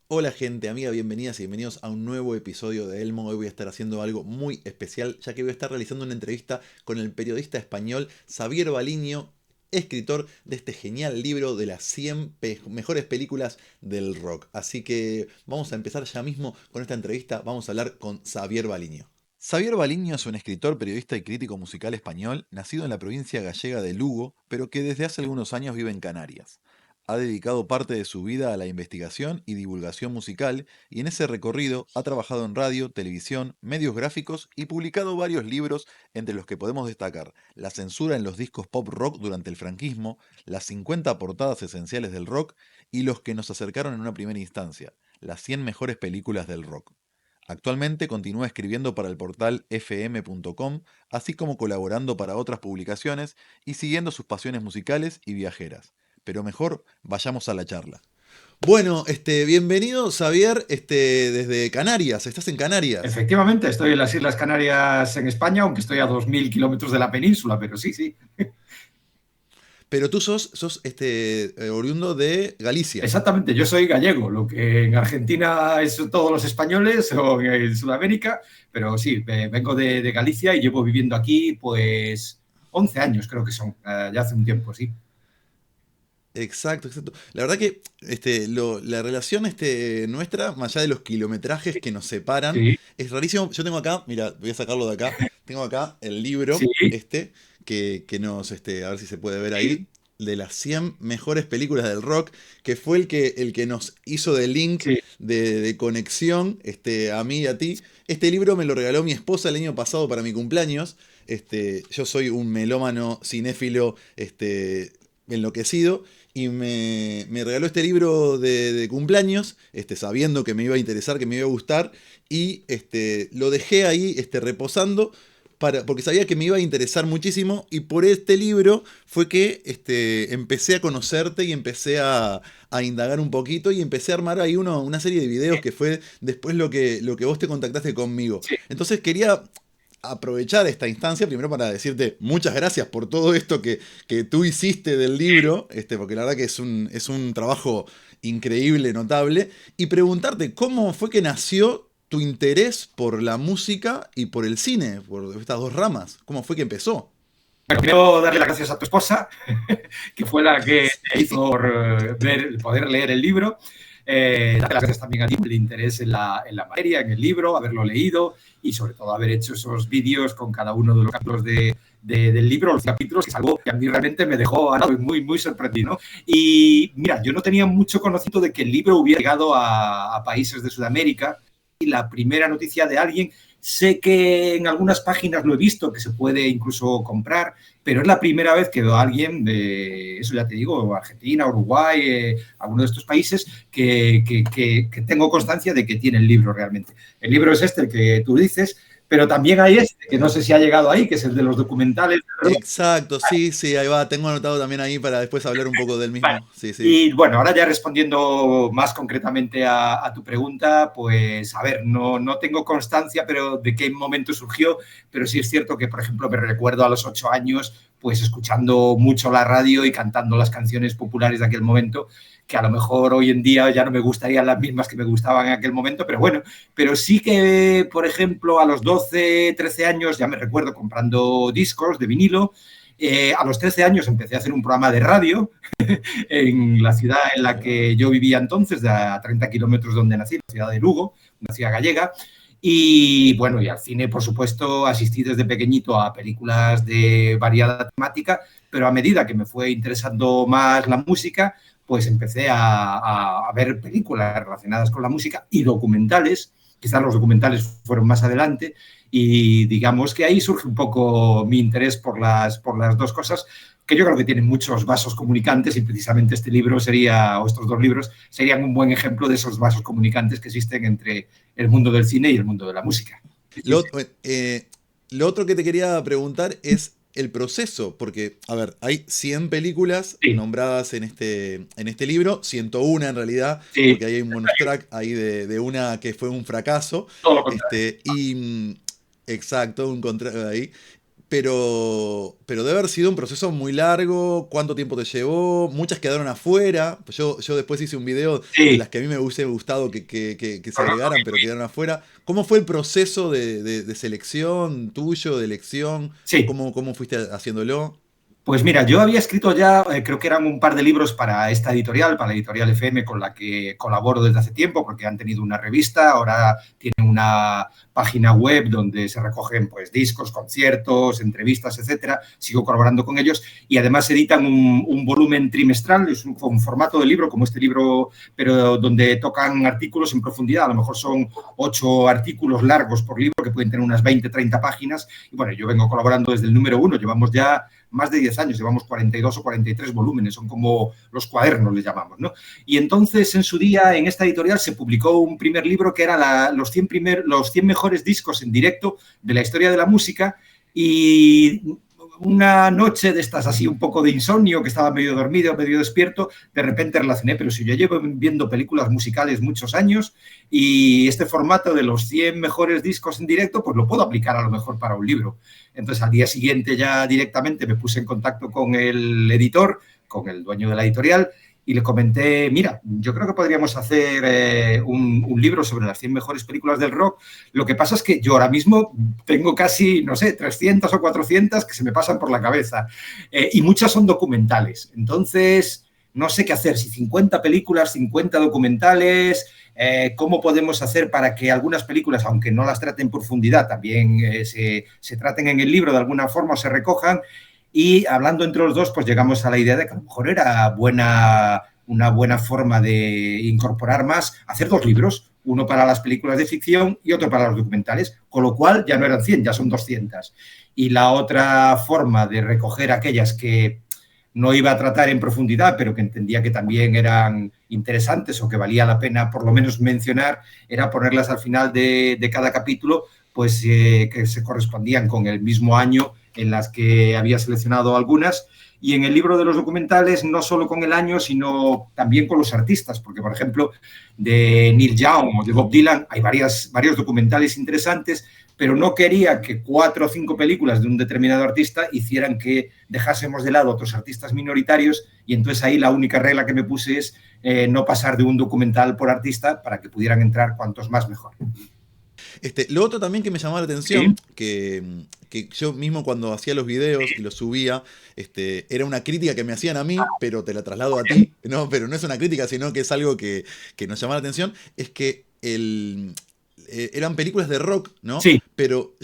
Hola gente, amiga, bienvenidas y bienvenidos a un nuevo episodio de Elmo. Hoy voy a estar haciendo algo muy especial, ya que voy a estar realizando una entrevista con el periodista español Xavier Baliño, escritor de este genial libro de las 100 mejores películas del rock. Así que vamos a empezar ya mismo con esta entrevista. Vamos a hablar con Xavier Baliño. Xavier Baliño es un escritor, periodista y crítico musical español, nacido en la provincia gallega de Lugo, pero que desde hace algunos años vive en Canarias. Ha dedicado parte de su vida a la investigación y divulgación musical y en ese recorrido ha trabajado en radio, televisión, medios gráficos y publicado varios libros entre los que podemos destacar La censura en los discos pop rock durante el franquismo, Las 50 portadas esenciales del rock y Los que nos acercaron en una primera instancia, Las 100 mejores películas del rock. Actualmente continúa escribiendo para el portal fm.com, así como colaborando para otras publicaciones y siguiendo sus pasiones musicales y viajeras. Pero mejor vayamos a la charla. Bueno, bienvenido, Xavier, desde Canarias. ¿Estás en Canarias? Efectivamente, estoy en las Islas Canarias en España, aunque estoy a 2000 kilómetros de la península, pero sí, sí. Pero tú sos oriundo de Galicia. Exactamente, yo soy gallego, lo que en Argentina es todos los españoles o en Sudamérica, pero sí, vengo de Galicia y llevo viviendo aquí pues 11 años creo que son, ya hace un tiempo, sí. Exacto, exacto. La verdad que la relación nuestra, más allá de los kilometrajes que nos separan, Sí, es rarísimo. Yo tengo acá, mira, voy a sacarlo de acá. Tengo acá el sí, libro que nos, a ver si se puede ver sí, ahí, de las 100 mejores películas del rock, que fue el que nos hizo de link sí. de conexión a mí y a ti. Este libro me lo regaló mi esposa el año pasado para mi cumpleaños. Yo soy un melómano cinéfilo enloquecido y me regaló este libro de cumpleaños, sabiendo que me iba a interesar, que me iba a gustar, y lo dejé ahí reposando. Porque sabía que me iba a interesar muchísimo y por este libro fue que empecé a conocerte y empecé a indagar un poquito y empecé a armar ahí una serie de videos que fue después lo que vos te contactaste conmigo. Sí. Entonces quería aprovechar esta instancia primero para decirte muchas gracias por todo esto que tú hiciste del libro, porque la verdad que es un trabajo increíble, notable, y preguntarte cómo fue que nació tu interés por la música y por el cine, por estas dos ramas. ¿Cómo fue que empezó? Bueno, quiero darle las gracias a tu esposa, que fue la que te Sí. hizo poder leer el libro. Darte las gracias también a ti por el interés en la materia, en el libro, haberlo leído y sobre todo haber hecho esos vídeos con cada uno de los capítulos del libro, los capítulos, que es algo que a mí realmente me dejó muy, muy sorprendido, ¿no? Y mira, yo no tenía mucho conocimiento de que el libro hubiera llegado a países de Sudamérica y la primera noticia de alguien. Sé que en algunas páginas lo he visto, que se puede incluso comprar, pero es la primera vez que veo a alguien de, eso ya te digo, Argentina, Uruguay, alguno de estos países, que tengo constancia de que tiene el libro realmente. El libro es este, el que tú dices, pero también hay este, que no sé si ha llegado ahí, que es el de los documentales. Exacto, sí, sí, ahí va. Tengo anotado también ahí para después hablar un poco del Vale. mismo. Sí, sí. Y bueno, ahora ya respondiendo más concretamente a tu pregunta, pues a ver, no tengo constancia pero de qué momento surgió, pero sí es cierto que, por ejemplo, me recuerdo a los 8 años, pues escuchando mucho la radio y cantando las canciones populares de aquel momento, que a lo mejor hoy en día ya no me gustarían las mismas que me gustaban en aquel momento, pero bueno, pero sí que, por ejemplo, a los 12 13 años ya me recuerdo comprando discos de vinilo. A los 13 años empecé a hacer un programa de radio en la ciudad en la Ahí va. que yo vivía entonces, de a 30 kilómetros de donde nací, la ciudad de Lugo, una ciudad gallega. Y bueno, y al cine, por supuesto, asistí desde pequeñito a películas de variada temática, pero a medida que me fue interesando más la música, pues empecé a ver películas relacionadas con la música y documentales. Quizás los documentales fueron más adelante, y digamos que ahí surge un poco mi interés por las dos cosas, que yo creo que tienen muchos vasos comunicantes, y precisamente este libro sería, o estos dos libros, serían un buen ejemplo de esos vasos comunicantes que existen entre el mundo del cine y el mundo de la música. Sí, Lo, eh, lo otro que te quería preguntar es el proceso, porque, a ver, hay 100 películas sí, nombradas en este libro, 101 en realidad, sí, porque ahí hay un bonus track ahí de una que fue un fracaso, todo lo contrario. exacto, un contrato ahí. pero debe haber sido un proceso muy largo. ¿Cuánto tiempo te llevó? Muchas quedaron afuera. Yo después hice un video de Sí. las que a mí me hubiese gustado que se agregaran, pero quedaron afuera. ¿Cómo fue el proceso de selección tuyo, de elección? Sí. ¿Cómo fuiste haciéndolo? Pues mira, yo había escrito ya, creo que eran un par de libros para esta editorial, para la editorial FM, con la que colaboro desde hace tiempo, porque han tenido una revista, ahora tienen una página web donde se recogen pues discos, conciertos, entrevistas, etcétera. Sigo colaborando con ellos y además editan un volumen trimestral, es un formato de libro como este libro, pero donde tocan artículos en profundidad. A lo mejor son 8 artículos largos por libro que pueden tener unas 20, 30 páginas. Y bueno, yo vengo colaborando desde el número 1, llevamos ya más de 10 años, llevamos 42 o 43 volúmenes, son como los cuadernos, les llamamos, ¿no? Y entonces, en su día, en esta editorial se publicó un primer libro que era los 100 mejores discos en directo de la historia de la música, y una noche de estas así un poco de insomnio, que estaba medio dormido, medio despierto, de repente relacioné, pero si yo llevo viendo películas musicales muchos años y este formato de los 100 mejores discos en directo, pues lo puedo aplicar a lo mejor para un libro. Entonces al día siguiente ya directamente me puse en contacto con el editor, con el dueño de la editorial, y le comenté, mira, yo creo que podríamos hacer un libro sobre las 100 mejores películas del rock. Lo que pasa es que yo ahora mismo tengo casi, no sé, 300 o 400 que se me pasan por la cabeza. Y muchas son documentales. Entonces, no sé qué hacer, si 50 películas, 50 documentales, cómo podemos hacer para que algunas películas, aunque no las traten en profundidad, también se traten en el libro de alguna forma o se recojan. Y hablando entre los dos, pues llegamos a la idea de que a lo mejor era una buena forma de incorporar más, hacer 2 libros, uno para las películas de ficción y otro para los documentales, con lo cual ya no eran 100, ya son 200. Y la otra forma de recoger aquellas que no iba a tratar en profundidad, pero que entendía que también eran interesantes o que valía la pena por lo menos mencionar, era ponerlas al final de cada capítulo, pues que se correspondían con el mismo año en las que había seleccionado algunas. Y en el libro de los documentales, no solo con el año, sino también con los artistas, porque, por ejemplo, de Neil Young o de Bob Dylan hay varios documentales interesantes, pero no quería que 4 o 5 películas de un determinado artista hicieran que dejásemos de lado otros artistas minoritarios, y entonces ahí la única regla que me puse es no pasar de un documental por artista para que pudieran entrar cuantos más mejor. Lo otro también que me llamaba la atención, ¿Sí? que yo mismo cuando hacía los videos y los subía, era una crítica que me hacían a mí, pero te la traslado a ti, ¿no? Pero no es una crítica, sino que es algo que nos llama la atención, es que eran películas de rock, ¿no? Sí. Pero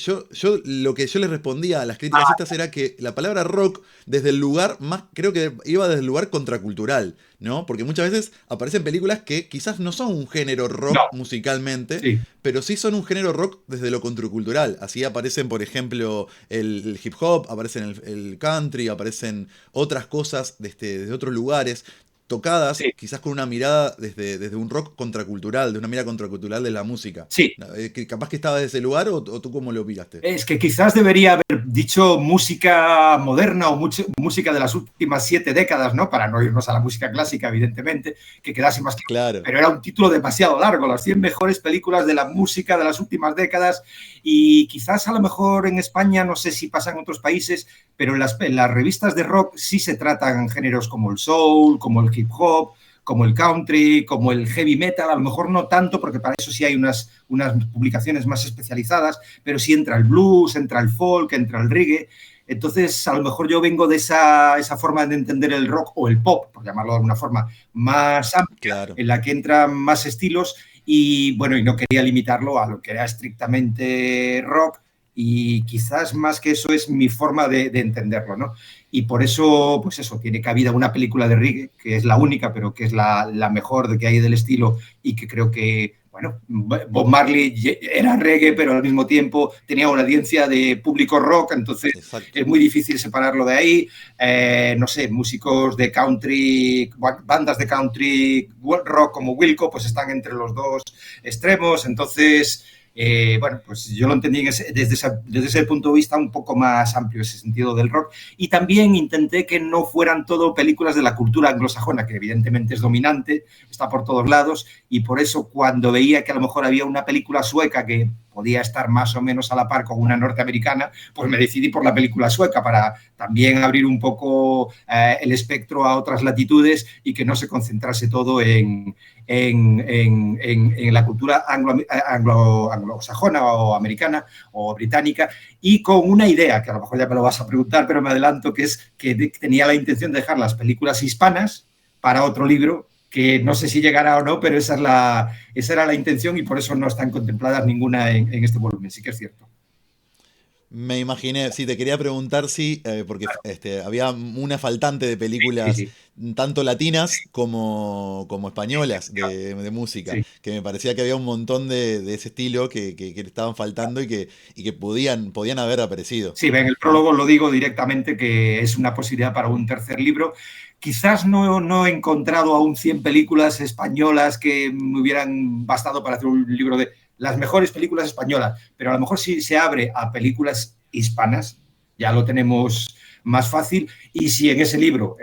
lo que yo les respondía a las críticas estas era que la palabra rock, desde el lugar más, creo que iba desde el lugar contracultural, ¿no? Porque muchas veces aparecen películas que quizás no son un género rock No. musicalmente, Sí. pero sí son un género rock desde lo contracultural. Así aparecen, por ejemplo, el hip hop, aparecen el country, aparecen otras cosas desde otros lugares, tocadas Sí. quizás con una mirada desde un rock contracultural, de una mirada contracultural de la música. Sí. Capaz que estaba desde ese lugar o tú cómo lo miraste. Es que quizás debería haber dicho música moderna o música de las últimas 7 décadas, ¿no? Para no irnos a la música clásica, evidentemente, que quedase más claro. Pero era un título demasiado largo, las 100 mejores películas de la música de las últimas décadas, y quizás a lo mejor en España, no sé si pasa en otros países, pero en las revistas de rock sí se tratan géneros como el soul, como el hip hop, como el country, como el heavy metal, a lo mejor no tanto, porque para eso sí hay unas publicaciones más especializadas, pero sí entra el blues, entra el folk, entra el reggae. Entonces, a lo mejor yo vengo de esa forma de entender el rock o el pop, por llamarlo de alguna forma, más amplia, claro, en la que entran más estilos y, bueno, y no quería limitarlo a lo que era estrictamente rock, y quizás más que eso es mi forma de entenderlo, ¿no? Y por eso, pues eso, tiene cabida una película de reggae, que es la única, pero que es la mejor de que hay del estilo, y que creo que, bueno, Bob Marley era reggae, pero al mismo tiempo tenía una audiencia de público rock, entonces exacto. Es muy difícil separarlo de ahí. No sé, músicos de country, bandas de country rock como Wilco, pues están entre los dos extremos, entonces... bueno, pues yo lo entendí desde ese punto de vista un poco más amplio, ese sentido del rock, y también intenté que no fueran todo películas de la cultura anglosajona, que evidentemente es dominante, está por todos lados, y por eso cuando veía que a lo mejor había una película sueca que podía estar más o menos a la par con una norteamericana, pues me decidí por la película sueca para también abrir un poco el espectro a otras latitudes y que no se concentrase todo en la cultura anglosajona o americana o británica, y con una idea, que a lo mejor ya me lo vas a preguntar, pero me adelanto, que es que tenía la intención de dejar las películas hispanas para otro libro, que no sé si llegará o no, pero esa era la intención y por eso no están contempladas ninguna en este volumen, sí que es cierto. Me imaginé, sí, te quería preguntar si, porque había una faltante de Sí, películas sí, tanto latinas como españolas de música, sí. que me parecía que había un montón de ese estilo que le estaban faltando y que podían haber aparecido, Sí, en el ¿no? prólogo lo digo directamente que es una posibilidad para un tercer libro. Quizás no he encontrado aún 100 películas españolas que me hubieran bastado para hacer un libro de las mejores películas españolas, pero a lo mejor si se abre a películas hispanas, ya lo tenemos más fácil. Y si en ese libro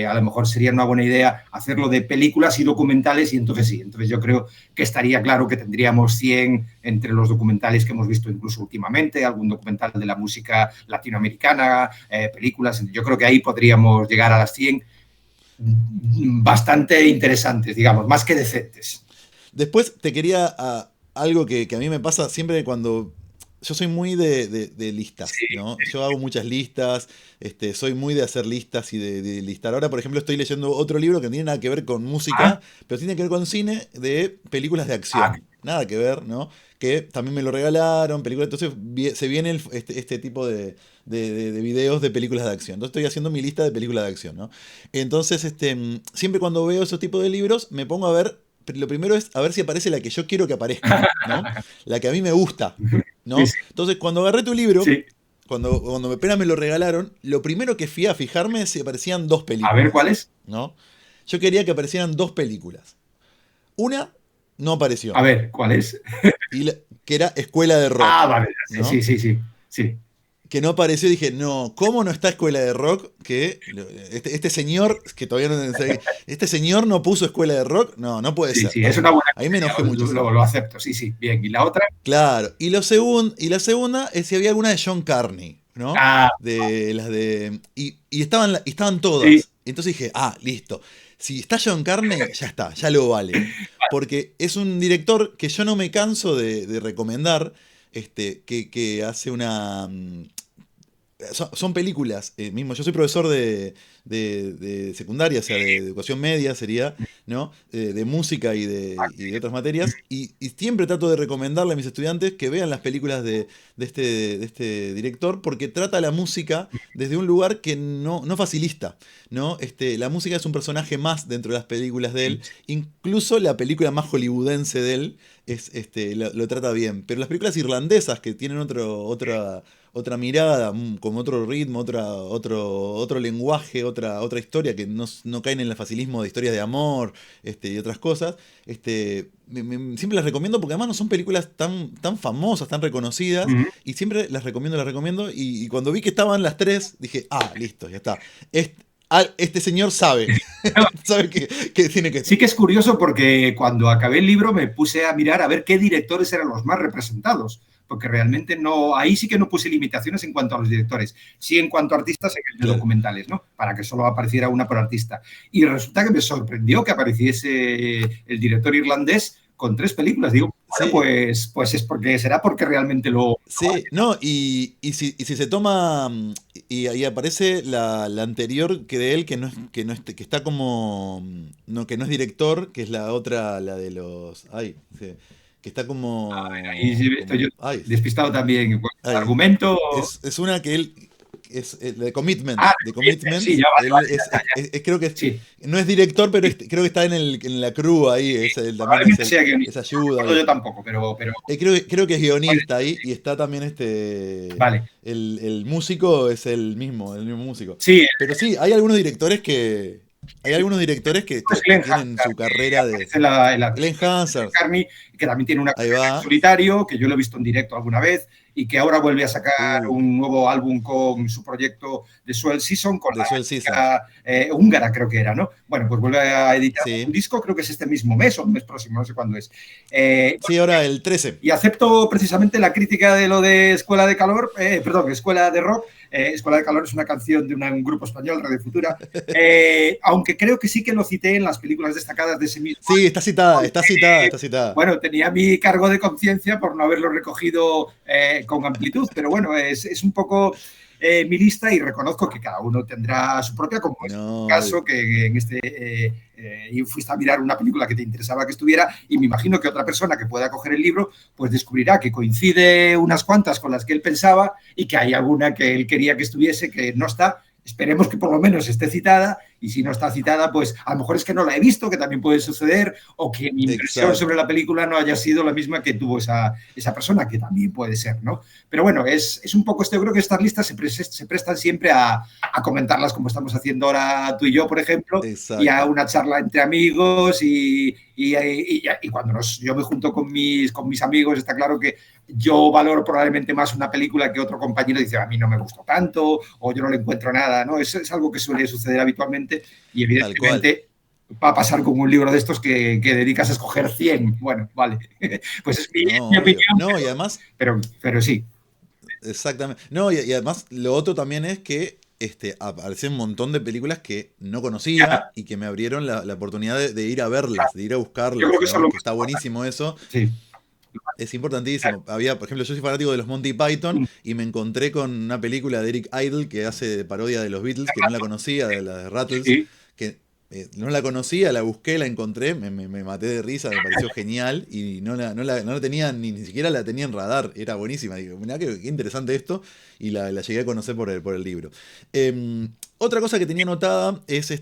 a lo mejor sería una buena idea hacerlo de películas y documentales, y entonces sí, entonces yo creo que estaría claro que tendríamos 100 entre los documentales que hemos visto incluso últimamente, algún documental de la música latinoamericana, películas, yo creo que ahí podríamos llegar a las 100 bastante interesantes, digamos, más que decentes. Después te quería algo que a mí me pasa siempre cuando... Yo soy muy de listas, Sí, ¿no? Yo hago muchas listas, soy muy de hacer listas y de listar. Ahora, por ejemplo, estoy leyendo otro libro que no tiene nada que ver con ah, música, pero tiene que ver con cine de películas de ah, acción. Nada que ver, ¿no? Que también me lo regalaron, películas. Entonces se viene este tipo de videos de películas de acción. Entonces estoy haciendo mi lista de películas de acción, ¿no? Entonces, siempre cuando veo esos tipos de libros, me pongo a ver. Lo primero es a ver si aparece la que yo quiero que aparezca, ¿no? La que a mí me gusta, sí, ¿no? sí, Entonces, cuando agarré tu libro, sí. cuando apenas me lo regalaron, lo primero que fui a fijarme es si aparecían dos A ver cuál películas, es. ¿no? Yo quería que aparecieran dos películas. Una no apareció, A ver cuál es. que era Escuela de Ah, Rock, vale, sí, ¿no? sí, sí, sí, sí. Que no apareció, dije, no, ¿cómo no está Escuela de Rock? Que este señor, que todavía no sé, este señor no puso Escuela de Rock, no, no puede Sí, ser. sí, es una buena Ahí me enojé comedia, muchísimo. lo acepto, sí, sí, bien. ¿Y la otra? Claro, y la segunda es si había alguna de John Carney, ¿no? Ah, De las de. Y estaban sí, todas. Entonces dije, listo. Si está John Carney, ya está, ya lo vale. Porque es un director que yo no me canso de recomendar, que hace una. Son películas, mismo, yo soy profesor de secundaria, o sea, de educación media sería, ¿no? De música y de otras materias, y siempre trato de recomendarle a mis estudiantes que vean las películas de este director, porque trata la música desde un lugar que no facilista, ¿no? La música es un personaje más dentro de las películas de él, incluso la película más hollywoodense de él lo trata bien, pero las películas irlandesas que tienen otra mirada, con otro ritmo, otro lenguaje, otra historia, que no caen en el facilismo de historias de amor y otras cosas. Siempre las recomiendo porque además no son películas tan famosas, tan reconocidas, ujú. y siempre las recomiendo, y cuando vi que estaban las tres, dije, listo, ya está. Este señor sabe, sabe que tiene que estar. Sí que es curioso porque cuando acabé el libro me puse a mirar a ver qué directores eran los más representados, porque realmente no, ahí sí que no puse limitaciones en cuanto a los directores, sí en cuanto a artistas en el de Claro. documentales, ¿no? Para que solo apareciera una por artista. Y resulta que me sorprendió que apareciese el director irlandés con 3 películas. Digo, bueno, Sí, pues es porque será porque realmente lo sí, no, y si se toma, y aparece la anterior que de él, que está como, no, que no es director, que es la otra, la de los, sí, que está ahí sí estoy yo despistado también. En cuanto al ay, argumento. es una que él, es de Commitment, Ah, de sí, Commitment, ya vale, él vale, creo que sí. no es director, pero creo que está en la crew ahí, también Probablemente sea es guionista. No ayuda. recuerdo yo tampoco, pero Creo que es guionista ahí y está también vale. el músico es el mismo músico. Sí, Pero sí, hay algunos directores que Glenn tienen Hansard, su carrera de aparece el Glenn actor Hansard, Carney, que también tiene una ahí carrera en va. solitario, que yo lo he visto en directo alguna vez y que ahora vuelve a sacar Uh, un nuevo álbum con su proyecto de Swell Season, con The la Swell Season. chica húngara, creo que era, ¿no? Bueno, pues vuelve a editar un Sí. disco, creo que es este mismo mes o el mes próximo, no sé cuándo es. Sí, ahora el 13. Y acepto precisamente la crítica de lo de Escuela de Calor, perdón, Escuela de Rock. Escuela de Calor es una canción de un grupo español, Radio Futura, aunque creo que sí que lo cité en las películas destacadas de ese mismo Sí, año. está citada, está citada, está citada. Bueno, tenía mi cargo de conciencia por no haberlo recogido con amplitud, pero bueno, es un poco mi lista y reconozco que cada uno tendrá su propia, como es No, tu caso, que en este y fuiste a mirar una película que te interesaba que estuviera y me imagino que otra persona que pueda coger el libro pues descubrirá que coincide unas cuantas con las que él pensaba y que hay alguna que él quería que estuviese que no está. Esperemos que por lo menos esté citada y si no está citada, pues a lo mejor es que no la he visto, que también puede suceder, o que mi impresión sobre la película no haya sido la misma que tuvo esa persona, que también puede ser, ¿no? Pero bueno, es un poco esto, yo creo que estas listas se prestan siempre a comentarlas como estamos haciendo ahora tú y yo, por ejemplo, exacto. y a una charla entre amigos y cuando yo me junto con mis amigos, está claro que yo valoro probablemente más una película que otro compañero dice, a mí no me gustó tanto o yo no le encuentro nada, ¿no? Es algo que suele suceder habitualmente y evidentemente va a pasar con un libro de estos que dedicas a escoger 100. Bueno, vale. Pues es mi opinión. No, y además... Pero sí. Exactamente. No, y además lo otro también es que aparecen un montón de películas que no conocía y que me abrieron la oportunidad de ir a verlas, de ir a buscarlas. Yo creo que eso que está buenísimo eso. Sí. Es importantísimo. Había, por ejemplo, yo soy fanático de los Monty Python y me encontré con una película de Eric Idle que hace parodia de los Beatles, que no la conocía, de la de Rattles, Sí. que no la conocía, la busqué, la encontré, me maté de risa, me pareció genial y no la tenía, ni siquiera la tenía en radar, era buenísima. Digo, mirá qué interesante esto y la llegué a conocer por el libro. Otra cosa que tenía anotada es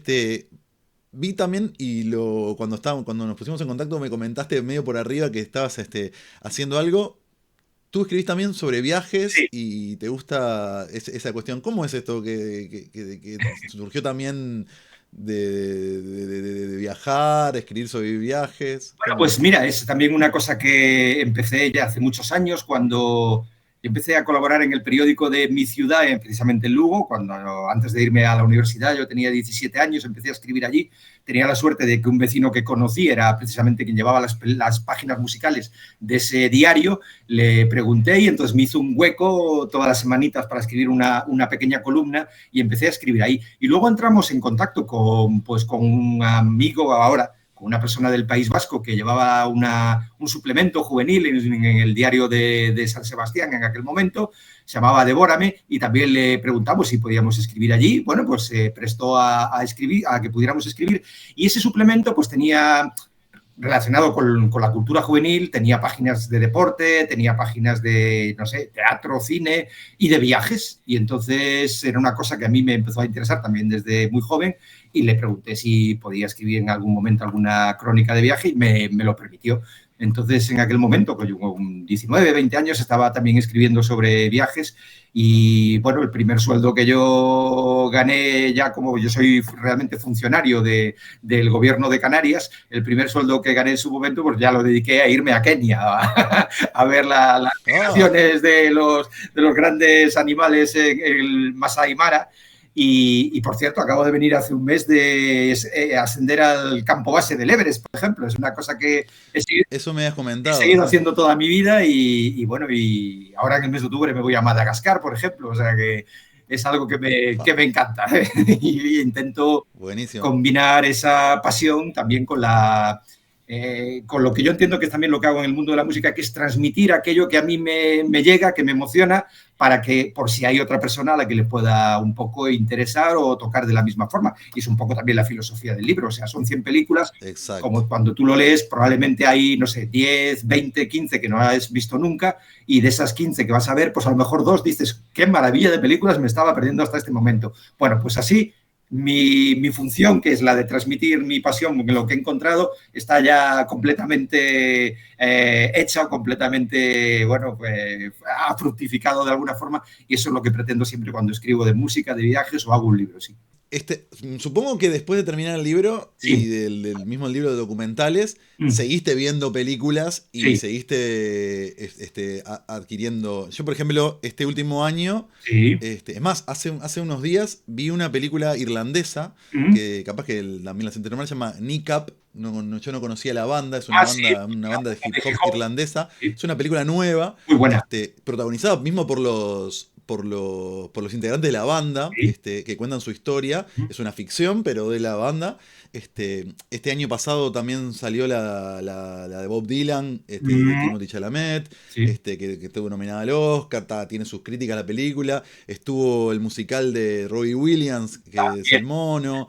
vi también, y cuando nos pusimos en contacto me comentaste medio por arriba que estabas haciendo algo. Tú escribís también sobre viajes Sí. y te gusta esa cuestión. ¿Cómo es esto que surgió también de viajar, escribir sobre viajes? Bueno, pues mira, es también una cosa que empecé ya hace muchos años cuando empecé a colaborar en el periódico de mi ciudad, precisamente en Lugo, cuando antes de irme a la universidad, yo tenía 17 años, empecé a escribir allí. Tenía la suerte de que un vecino que conocí era precisamente quien llevaba las páginas musicales de ese diario. Le pregunté y entonces me hizo un hueco todas las semanitas para escribir una pequeña columna y empecé a escribir ahí. Y luego entramos en contacto con un amigo ahora, con una persona del País Vasco que llevaba un suplemento juvenil en el diario de San Sebastián en aquel momento, se llamaba Devórame, y también le preguntamos si podíamos escribir allí. Bueno, pues se prestó a que pudiéramos escribir, y ese suplemento pues tenía relacionado con la cultura juvenil, tenía páginas de deporte, tenía páginas de, no sé, teatro, cine y de viajes. Y entonces era una cosa que a mí me empezó a interesar también desde muy joven y le pregunté si podía escribir en algún momento alguna crónica de viaje y me lo permitió. Entonces, en aquel momento, con 19, 20 años, estaba también escribiendo sobre viajes y, bueno, el primer sueldo que yo gané, ya como yo soy realmente funcionario del gobierno de Canarias, el primer sueldo que gané en su momento, pues ya lo dediqué a irme a Kenia a ver las migraciones de los grandes animales en el Masai Mara. Y, por cierto, acabo de venir hace un mes de ascender al campo base del Everest, por ejemplo. Es una cosa que eso me has comentado. He seguido haciendo toda mi vida y bueno, y ahora en el mes de octubre me voy a Madagascar, por ejemplo. O sea que es algo que me encanta. Y intento combinar esa pasión también con lo que yo entiendo que es también lo que hago en el mundo de la música, que es transmitir aquello que a mí me llega, que me emociona, para que por si hay otra persona a la que le pueda un poco interesar o tocar de la misma forma. Y es un poco también la filosofía del libro. O sea, son 100 películas. Exacto. Como cuando tú lo lees, probablemente hay, no sé, 10, 20, 15 que no has visto nunca, y de esas 15 que vas a ver, pues a lo mejor 2 dices, qué maravilla de películas me estaba perdiendo hasta este momento. Bueno, pues así mi función, que es la de transmitir mi pasión en lo que he encontrado, está ya completamente hecha, completamente, bueno, pues, ha fructificado de alguna forma, y eso es lo que pretendo siempre cuando escribo de música, de viajes o hago un libro, sí. Supongo que después de terminar el libro y Sí. del mismo libro de documentales, Mm, seguiste viendo películas y sí, seguiste adquiriendo. Yo, por ejemplo, este último año, sí. es más, hace unos días vi una película irlandesa Mm. que capaz que también la gente normal se llama Kneecap. Yo no conocía la banda, es Ah, sí, una banda de hip de hip hop hop. irlandesa. Sí, Es una película nueva, muy buena. protagonizada mismo por los integrantes de la banda, Sí. que cuentan su historia. Mm, Es una ficción, pero de la banda. Este año pasado también salió la de Bob Dylan, de mm, Timothée Chalamet, sí. que estuvo nominada al Oscar, tiene sus críticas a la película. Estuvo el musical de Robbie Williams, que es También. El Mono.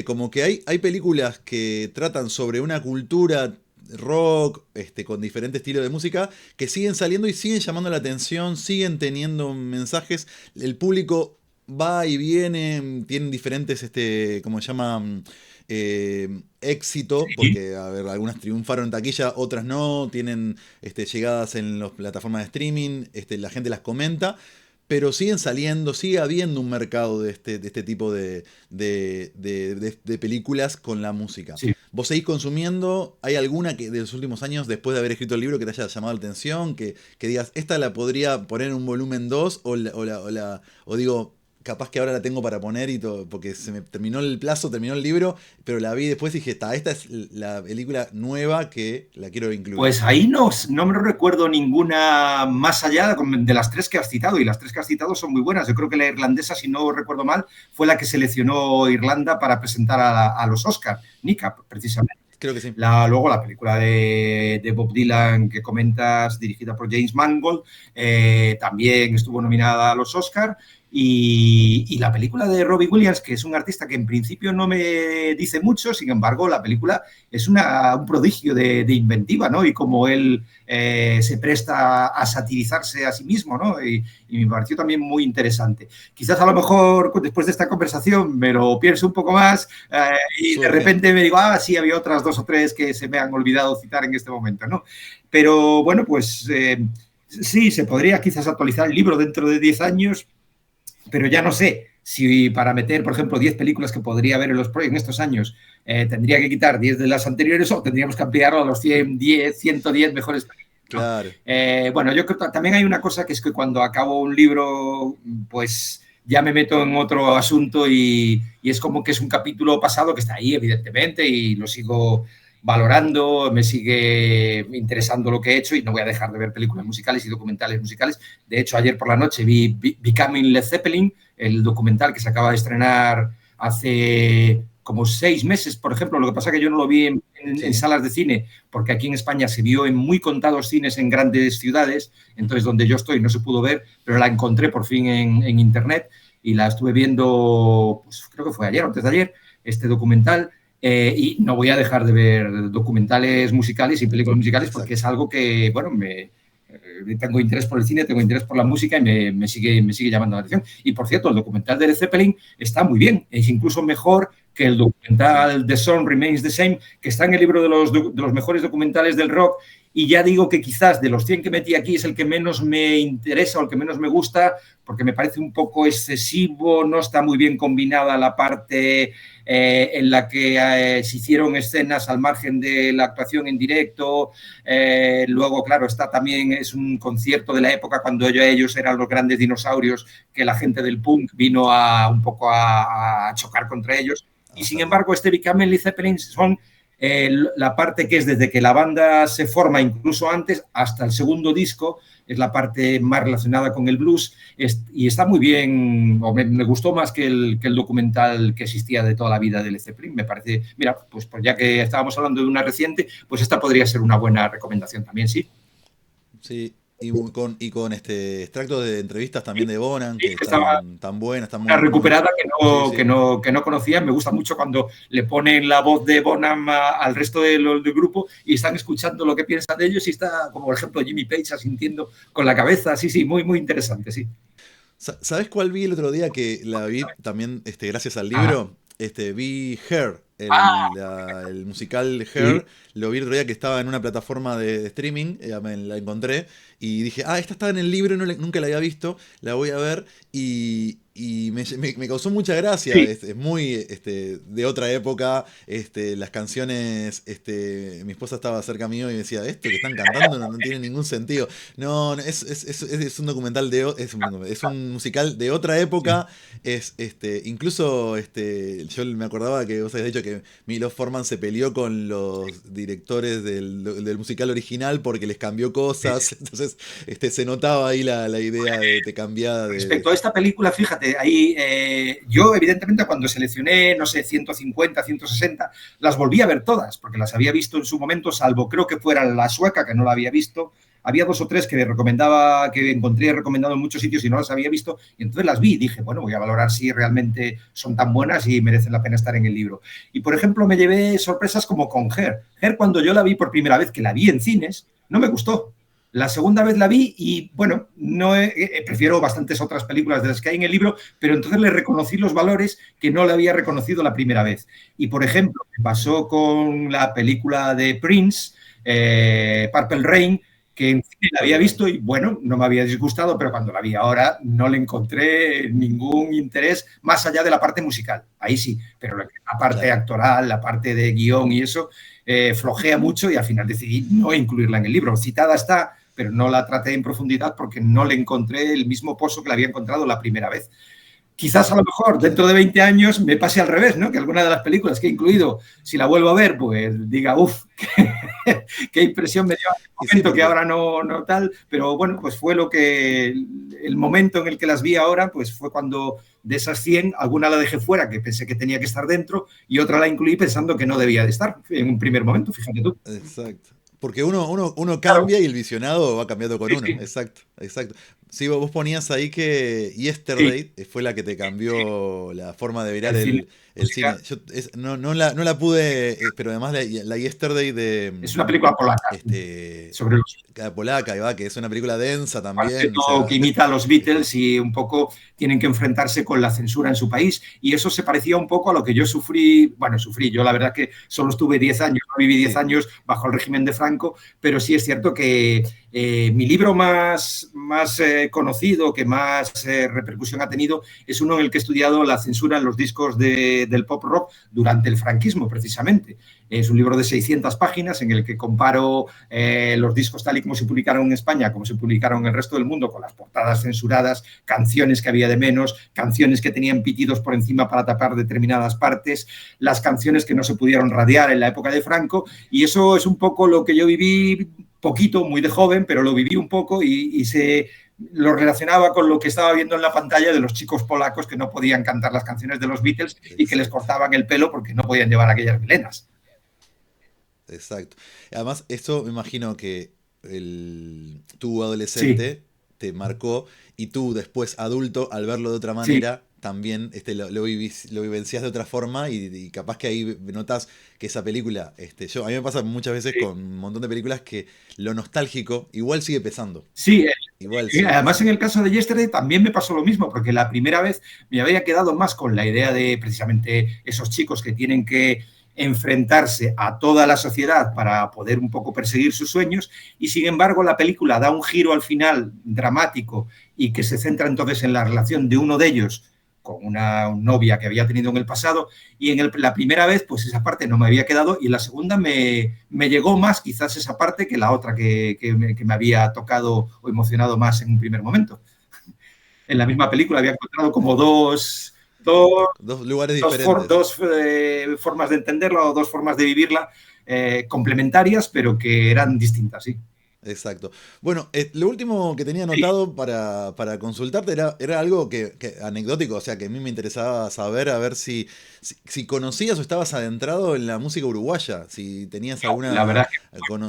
Como que hay películas que tratan sobre una cultura rock, con diferentes estilos de música, que siguen saliendo y siguen llamando la atención, siguen teniendo mensajes. El público va y viene, tienen diferentes, ¿cómo se llama? Éxito, Sí. porque a ver, algunas triunfaron en taquilla, otras no, tienen llegadas en las plataformas de streaming, la gente las comenta, pero siguen saliendo, sigue habiendo un mercado de este tipo de películas con la música. Sí. ¿Vos seguís consumiendo? ¿Hay alguna que de los últimos años, después de haber escrito el libro, que te haya llamado la atención? Que digas, esta la podría poner en un volumen 2 o digo, capaz que ahora la tengo para poner y todo, porque se me terminó el plazo, terminó el libro, pero la vi después y dije, esta es la película nueva que la quiero incluir. Pues ahí no me recuerdo ninguna más allá de las tres que has citado, y las tres que has citado son muy buenas. Yo creo que la irlandesa, si no recuerdo mal, fue la que seleccionó Irlanda para presentar a los Oscars, Nika, precisamente. Creo que sí. Luego la película de Bob Dylan que comentas, dirigida por James Mangold, también estuvo nominada a los Oscars. Y la película de Robbie Williams, que es un artista que en principio no me dice mucho, sin embargo, la película es un prodigio de inventiva, ¿no? Y como él se presta a satirizarse a sí mismo, ¿no? Y me pareció también muy interesante. Quizás a lo mejor después de esta conversación me lo pienso un poco más y de Surge. repente me digo, sí, había otras dos o tres que se me han olvidado citar en este momento, ¿no? Pero bueno, pues sí, se podría quizás actualizar el libro dentro de 10 años, pero ya no sé si para meter, por ejemplo, 10 películas que podría ver en estos años, tendría que quitar 10 de las anteriores o tendríamos que ampliarlo a los 110, 110 mejores películas, ¿no? Claro. Bueno, yo creo que también hay una cosa que es que cuando acabo un libro, pues ya me meto en otro asunto y es como que es un capítulo pasado que está ahí, evidentemente, y lo sigo valorando, me sigue interesando lo que he hecho y no voy a dejar de ver películas musicales y documentales musicales. De hecho, ayer por la noche vi Becoming Led Zeppelin, el documental que se acaba de estrenar hace como 6 meses, por ejemplo. Lo que pasa es que yo no lo vi en Sí. salas de cine, porque aquí en España se vio en muy contados cines en grandes ciudades, entonces donde yo estoy no se pudo ver, pero la encontré por fin en internet y la estuve viendo, pues creo que fue ayer o antes de ayer, este documental. Y no voy a dejar de ver documentales musicales y películas musicales porque es Exacto. algo que, bueno, tengo interés por el cine, tengo interés por la música y me sigue llamando la atención. Y por cierto, el documental de Led Zeppelin está muy bien, es incluso mejor que el Sí. documental The Song Remains the Same, que está en el libro de los mejores documentales del rock. Y ya digo que quizás de los 100 que metí aquí es el que menos me interesa o el que menos me gusta, porque me parece un poco excesivo, no está muy bien combinada la parte en la que se hicieron escenas al margen de la actuación en directo. Luego, claro, está también, es un concierto de la época cuando ellos eran los grandes dinosaurios, que la gente del punk vino un poco a chocar contra ellos. Y sin Salir. embargo, este Becoming Led Zeppelin son la parte que es desde que la banda se forma, incluso antes, hasta el segundo disco, es la parte más relacionada con el blues y está muy bien, o me gustó más que el documental que existía de toda la vida de Led Zeppelin. Me parece, mira, pues ya que estábamos hablando de una reciente, pues esta podría ser una buena recomendación también, sí. Sí. Y con extractos de entrevistas también de Bonan, Sí, que que estaba están tan buenas, están una muy, muy. recuperada Sí, sí. que no conocía. Me gusta mucho cuando le ponen la voz de Bonham al resto del grupo y están escuchando lo que piensan de ellos y está, como por ejemplo, Jimmy Page asintiendo con la cabeza. Sí, sí, muy, muy interesante, sí. ¿Sabes cuál vi el otro día que la vi también gracias al Ajá. libro? Vi Her, Ah, el musical sí, Her, lo vi el otro día que estaba en una plataforma de streaming, la encontré y dije, esta estaba en el libro, nunca la había visto, la voy a ver y me causó mucha gracia, Sí, es muy de otra época, las canciones, mi esposa estaba cerca mío y me decía, esto que están cantando no tiene ningún sentido. No, no, es un documental es un musical de otra sí. época, incluso yo me acordaba que vos habías dicho que Milos Forman se peleó con los directores del musical original porque les cambió Sí, cosas, sí. entonces se notaba ahí la idea de cambiada Respecto a esta película, fíjate, ahí yo evidentemente cuando seleccioné, no sé, 150, 160, las volví a ver todas, porque las había visto en su momento, salvo creo que fuera la sueca, que no la había visto. Había dos o tres que recomendaba, que encontré recomendado en muchos sitios y no las había visto, y entonces las vi y dije, bueno, voy a valorar si realmente son tan buenas y merecen la pena estar en el libro. Y por ejemplo, me llevé sorpresas como con Her. Her, cuando yo la vi por primera vez, que la vi en cines, no me gustó. La segunda vez la vi y, bueno, no prefiero bastantes otras películas de las que hay en el libro, pero entonces le reconocí los valores que no le había reconocido la primera vez. Y, por ejemplo, me pasó con la película de Prince, Purple Rain, que en cine la había Purple Rain. visto y, bueno, no me había disgustado, pero cuando la vi ahora no le encontré ningún interés más allá de la parte musical. Ahí sí, pero la parte Claro. actoral, la parte de guión y eso, flojea mucho y al final decidí no incluirla en el libro. Citada está, pero no la traté en profundidad porque no le encontré el mismo pozo que la había encontrado la primera vez. Quizás a lo mejor dentro Claro. de 20 años me pase al revés, ¿no? Que alguna de las películas que he incluido, si la vuelvo a ver, pues diga, uff, qué impresión me dio en el Y sí, momento que porque ahora no tal, pero bueno, pues fue lo que el momento en el que las vi ahora, pues fue cuando de esas 100, alguna la dejé fuera, que pensé que tenía que estar dentro, y otra la incluí pensando que no debía de estar en un primer momento, fíjate tú. exacto. Porque uno Claro, cambia y el visionado va cambiando con sí, uno. sí, Exacto, exacto. Sí, vos ponías ahí que sí, Yesterday fue la que te sí, cambió la forma de mirar el cine, el música, cine. No la pude, pero además la Yesterday de es una película polaca, sobre los Polaca, y va, que es una película densa también. O cuarteto sea, que imita a los este, Beatles y un poco tienen que enfrentarse con la censura en su país. Y eso se parecía un poco a lo que yo sufrí. Bueno, sufrí. Yo la verdad que solo estuve 10 años, no viví 10 sí, años bajo el régimen de Franco, pero sí es cierto que mi libro más conocido, que más repercusión ha tenido, es uno en el que he estudiado la censura en los discos del pop rock durante el franquismo, precisamente. Es un libro de 600 páginas en el que comparo los discos tal y como se publicaron en España, como se publicaron en el resto del mundo, con las portadas censuradas, canciones que había de menos, canciones que tenían pitidos por encima para tapar determinadas partes, las canciones que no se pudieron radiar en la época de Franco, y eso es un poco lo que yo viví, poquito, muy de joven, pero lo viví un poco y se lo relacionaba con lo que estaba viendo en la pantalla de los chicos polacos que no podían cantar las canciones de los Beatles y que les exacto, cortaban el pelo porque no podían llevar aquellas melenas. exacto. Además, esto me imagino que tu Sí, adolescente te marcó y tú después adulto, al verlo de otra sí, manera, también lo vivencias de otra forma y capaz que ahí notas que esa película, a mí me pasa muchas veces sí. con un montón de películas que lo nostálgico igual sigue pesando, Sí, igual sigue además en pesando. el caso de Yesterday también me pasó lo mismo, porque la primera vez me había quedado más con la idea de precisamente esos chicos que tienen que enfrentarse a toda la sociedad para poder un poco perseguir sus sueños y sin embargo la película da un giro al final dramático y que se centra entonces en la relación de uno de ellos con una novia que había tenido en el pasado y la primera vez pues esa parte no me había quedado y en la segunda me llegó más quizás esa parte que la otra que me había tocado o emocionado más en un primer momento. En la misma película había encontrado como dos, Dos lugares diferentes. dos formas de entenderla o dos formas de vivirla complementarias, pero que eran distintas, sí. Exacto. Bueno, lo último que tenía Sí, anotado para consultarte era algo anecdótico, o sea, que a mí me interesaba saber, a ver si conocías o estabas adentrado en la música uruguaya, si tenías la alguna verdad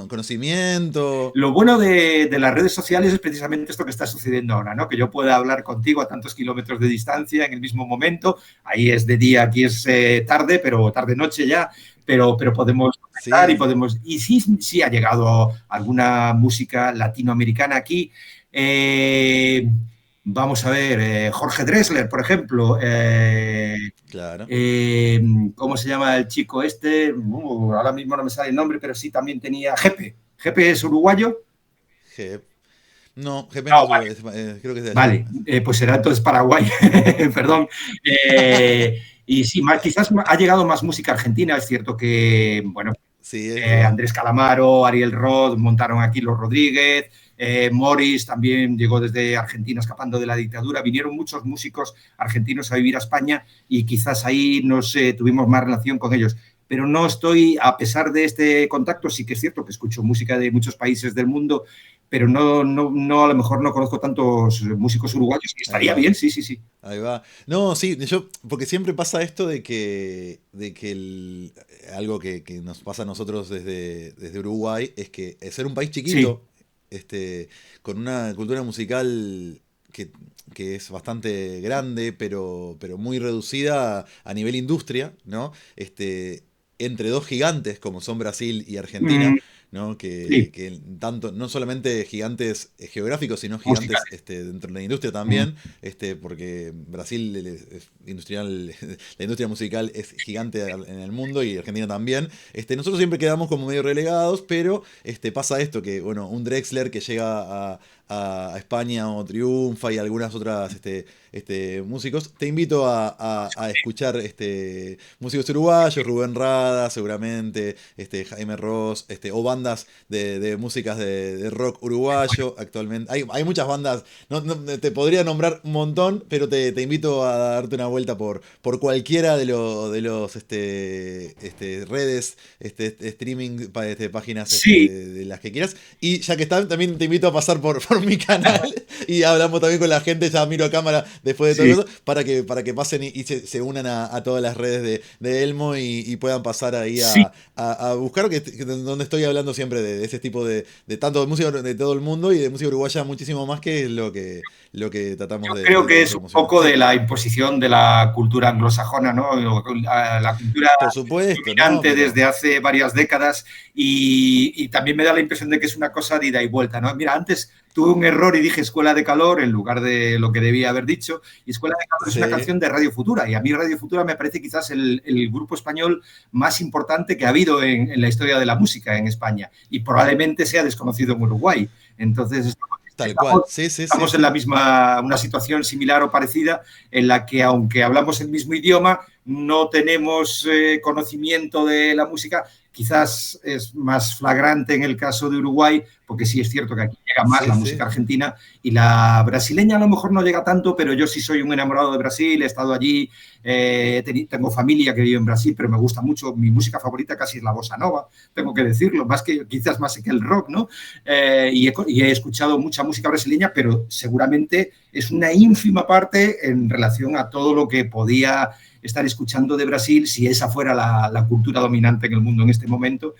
conocimiento. lo bueno de las redes sociales es precisamente esto que está sucediendo ahora, ¿no? Que yo pueda hablar contigo a tantos kilómetros de distancia en el mismo momento. Ahí es de día, aquí es tarde, pero tarde-noche ya, pero podemos conectar y Sí, podemos... Y sí, sí ha llegado alguna música latinoamericana aquí. Eh, vamos a ver, Jorge Drexler, por ejemplo. claro. Eh, ¿Cómo se llama el chico este? Ahora mismo no me sale el nombre, pero sí también tenía Jepe. Jepe es uruguayo. Je- No, GP No, no, vale. creo que es de allá. Vale, pues será entonces Paraguay, perdón. Y sí, quizás ha llegado más música argentina, es cierto que, bueno, Sí, es verdad. Andrés Calamaro, Ariel Roth, montaron aquí los Rodríguez, Morris también llegó desde Argentina escapando de la dictadura, vinieron muchos músicos argentinos a vivir a España y quizás ahí tuvimos más relación con ellos. Pero no estoy, a pesar de este contacto, sí que es cierto que escucho música de muchos países del mundo, pero no a lo mejor no conozco tantos músicos uruguayos y Ahí estaría va. bien, sí, sí, sí. Ahí va. No, sí, porque siempre pasa esto algo que nos pasa a nosotros desde Uruguay, es que ser un país Sí, chiquito, con una cultura musical que, que es bastante grande, pero muy reducida a nivel industria, ¿no? Entre dos gigantes como son Brasil y Argentina, mm, ¿no? sí, Que tanto, no solamente gigantes geográficos, sino gigantes musicales. dentro de la industria Mm, también, porque Brasil es industrial, la industria musical es gigante en el mundo y Argentina también. Nosotros siempre quedamos como medio relegados, pero pasa esto, que bueno, un Drexler que llega a España o triunfa y algunas otras músicos. Te invito a escuchar músicos uruguayos, Rubén Rada, seguramente, Jaime Ross, o bandas de músicas de rock uruguayo actualmente. Hay muchas bandas, te podría nombrar un montón, pero te invito a darte una vuelta por cualquiera de los redes, streaming, páginas sí, de las que quieras. Y ya que están, también te invito a pasar por mi canal y hablamos también con la gente, ya miro a cámara después de todo sí. eso, para que pasen y se unan a todas las redes de Elmo y puedan pasar ahí Sí, a buscar donde estoy hablando siempre de ese tipo de tanto de música de todo el mundo y de música uruguaya muchísimo más, que es lo que tratamos yo de, creo de- que de es un promocionar. poco de Sí, la imposición de la cultura anglosajona, ¿no? La cultura por supuesto, ¿no? dominante Pero desde hace varias décadas y también me da la impresión de que es una cosa de ida y vuelta, ¿no? Mira, antes tuve un error y dije Escuela de Calor en lugar de lo que debía haber dicho, y Escuela de Calor es una sí, canción de Radio Futura, y a mí Radio Futura me parece quizás el grupo español más importante que ha habido en la historia de la música en España, y probablemente sea desconocido en Uruguay. Entonces, tal cual. estamos, Sí, sí, sí, estamos en la sí. misma, una situación similar o parecida en la que aunque hablamos el mismo idioma, no tenemos conocimiento de la música. Quizás es más flagrante en el caso de Uruguay, porque sí es cierto que aquí llega más Sí, la sí. música argentina y la brasileña a lo mejor no llega tanto, pero yo sí soy un enamorado de Brasil, he estado allí, tengo familia que vive en Brasil, pero me gusta mucho, mi música favorita casi es la bossa nova, tengo que decirlo, quizás más que el rock, ¿no? Y he escuchado mucha música brasileña, pero seguramente es una ínfima parte en relación a todo lo que podía estar escuchando de Brasil si esa fuera la cultura dominante en el mundo en este momento.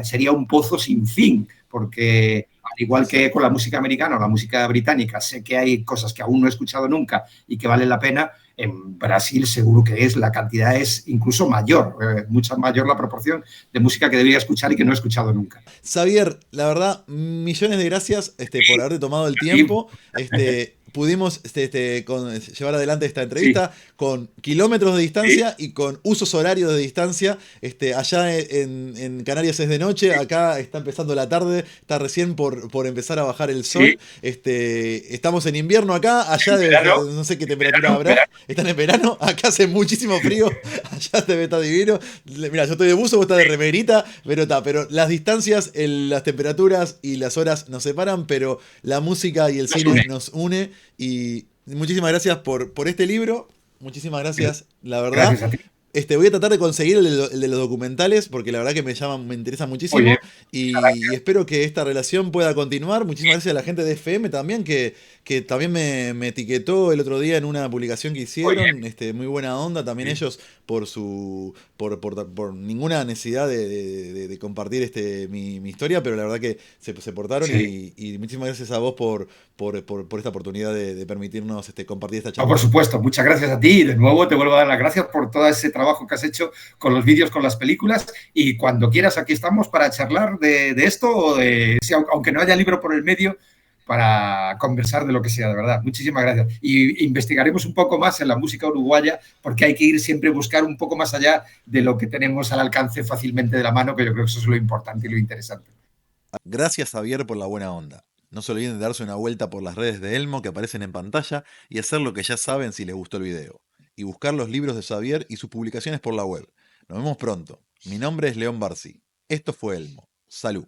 Sería un pozo sin fin, porque al igual que con la música americana o la música británica, sé que hay cosas que aún no he escuchado nunca y que valen la pena. En Brasil seguro que la cantidad es incluso mayor, mucha mayor la proporción de música que debería escuchar y que no he escuchado nunca. Xavier, la verdad, millones de gracias por haberte tomado el Sí, tiempo. Pudimos llevar adelante esta sí, entrevista con kilómetros de sí, distancia y con usos horarios de distancia. Allá en Canarias es de noche, acá está empezando la tarde, está recién por empezar a bajar el sí. sol. Estamos en invierno acá, allá Verano, no sé qué temperatura habrá. verano. Están en verano, acá hace muchísimo frío, allá debe estar divino. Mira, yo estoy de buzo, vos estás de remerita, pero las distancias, las temperaturas y las horas nos separan, pero la música y el Nos cine une. nos une. Y muchísimas gracias por este libro. Muchísimas gracias, la verdad. Gracias a ti. Voy a tratar de conseguir el de los documentales, porque la verdad que me interesa Muy bien. muchísimo. Y espero que esta relación pueda continuar. Muchísimas gracias a la gente de FM también, que también me etiquetó el otro día en una publicación que Muy bien. hicieron. Muy buena onda también ellos por ninguna necesidad de compartir mi historia, pero la verdad que se portaron Sí. y muchísimas gracias a vos por esta oportunidad de permitirnos compartir esta No, por charla. supuesto, muchas gracias a ti y de nuevo te vuelvo a dar las gracias por todo ese trabajo que has hecho con los vídeos, con las películas y cuando quieras aquí estamos para charlar de esto o si, aunque no haya libro por el medio, para conversar de lo que sea, de verdad. Muchísimas gracias. Y investigaremos un poco más en la música uruguaya porque hay que ir siempre a buscar un poco más allá de lo que tenemos al alcance fácilmente de la mano, que yo creo que eso es lo importante y lo interesante. Gracias, Javier, por la buena onda. No se olviden de darse una vuelta por las redes de Elmo que aparecen en pantalla y hacer lo que ya saben si les gustó el video. Y buscar los libros de Xavier y sus publicaciones por la web. Nos vemos pronto. Mi nombre es León Barcí. Esto fue Elmo. Salud.